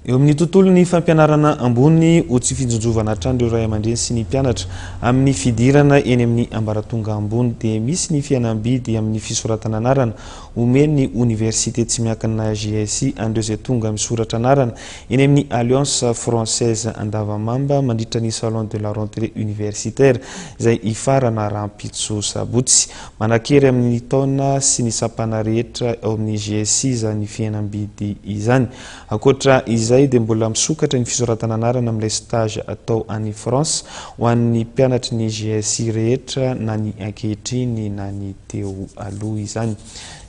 Eo amin'ny tontolon'ny fampianarana ambony ho tsy fijonjovana hatrany ireo ray aman-dreny sy ny mpianatra amin'ny fidirana eny amin'ny ambaratonga ambony dia misy ny fihenam-bidy amin'ny fisoratana anarana omeny université tsy miankina JSI andreo izay tonga misoratra anarana eny amin'ny Alliance Française Andavamamba mandritra ny Salon de la Rentrée Universitaire izay ifarana Rampitso Sabotsy manakery amin'ny taona sy ny sapana rehetra ao amin'ny JSI izany fihenam-bidy izany. Akoatra izay dia mbola misokatra ny fisoratana anarana amin'ilay stage atao any France ho an'ny mpianatry ny JSI rehetra na ny ankehitriny na ny teo aloha izany.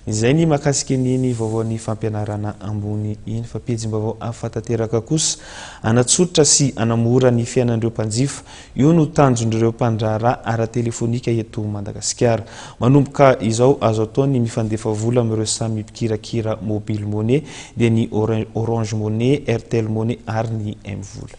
Izay ny mahakasika ny vaovaon'ny fampianarana ambony iny fa pejim-baovao ahafantateraka kosa anatsotra sy anamora ny fiainan'ireo mpanjifa io no tanjon'ireo mpandraharaha ara-telefonika eto Madagasikara. Manomboka izao azo atao ny mifandefa vola amin'ireo samy mpikirakira mobile money dia ny Orange Money, Airtel Money ary ny M-vola.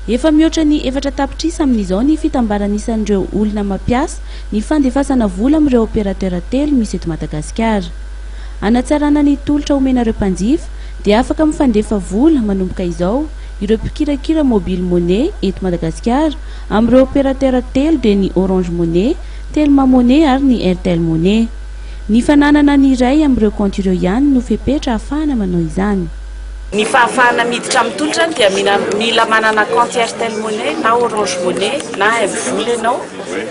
Efa mihoatra ny efatra tapitrisa amin'izao ny fitambaranisan'ireo olona mampiasa ny fandefasana vola amin'ireo opérateur telo misy eto Madagasikara. Anatsarana ny tolotra omenareo mpanjifa dia afaka mifandefa vola manomboka izao ireo mpikirakira mobile money eto Madagasikara amin'ireo opérateur telo dia ny Orange Money, Telma Money ary ny Airtel Money. Ny fananana ny iray amin'ireo compte ireo ihany no fepetra ahafahana manao izany. Ny fahafahana miditra amin'ny tolotra dia mila manana compte Airtel Money na Orange Money na M-vola ianao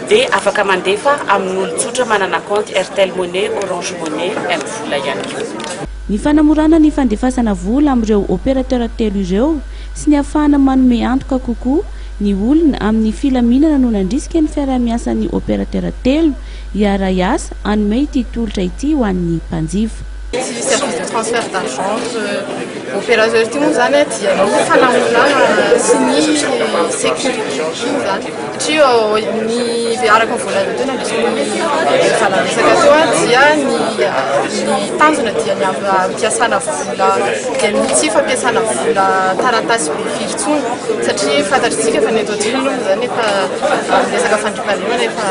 dia afaka mandefa amin'ny olon-tsotra manana compte Airtel Money, Orange Money, M-vola ihany koa. Ny fanamorana ny fandefasana vola amin'ireo opérateur telo ireo sy ny ahafahana manome antoka kokoa ny olona amin'ny filaminana no nandrisika ny fiarah-miasan'ny opérateur telo hiara-iasa hanome ity tolotra ity ho an'ny mpanjifa. Service de transfert d'argent, opérateur ity moa zany dia ny fanamorana sy ny sécurité zany. Satria ny araka ny vola tena misy falanisaka teo dia ny tanjona dia ny ampiasana vola dia ny fampiasana vola taratasy be firy-tsony satria fantatritsika fa ny eto an-tsena zany efa resaka fandriampahalemana efa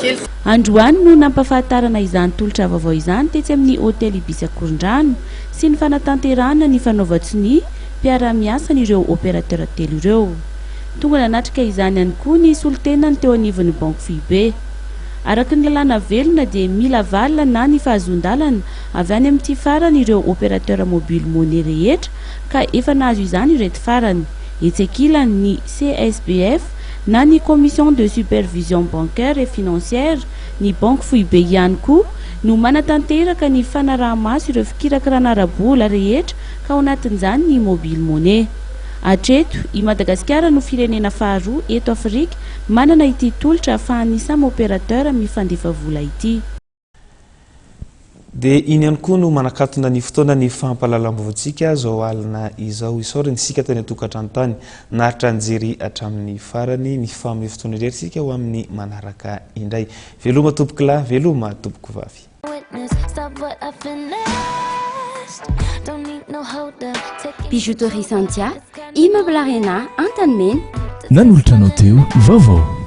kely. Androany no nampahafantarana izany tolotra vaovao izany tetsy amin'ny hôtely Ibis Akorondrano sy ny fanatanterahana ny fanaovan-tsiny mpiara-miasa ireo opérateur telo ireo. Tonga nanatrika izany ihany koa ny solotenany teo anivon'ny Banque FIB. Araka ny lalàna velona dia mila valina na ny fahazon-dalana avy any amin'ity farany ireo opérateur mobile money rehetra ka efa nahazo izany ireto farany. Etsekilany ny CSBF na ny commission de supervision bancaire et financière ny Banque FIB ihany koa no manatanteraka ny fanaraha-maso ireo fikirakirana ara-bola rehetra ka ao anatin'izany ny mobile money. Hatreto i Madagasikara no firenena faharoa eto Afrika manana ity tolotra ahafahan'ny samy opérateur mifandefa vola ity. Dia iny ihany koa no manakatona ny fotoana ny fampahalalam-bavontsika zao alina izao isaoriny sika tany atokantrano tany naritra nijery hatramin'ny farany ny famono fotoana irery sika ho amin'ny manaraka indray. Veloma tompoko lahy, veloma tompoko vavy. Bijouterie Santia, immeuble Arena, Antanmen. Nanolotra anao teo vaovao.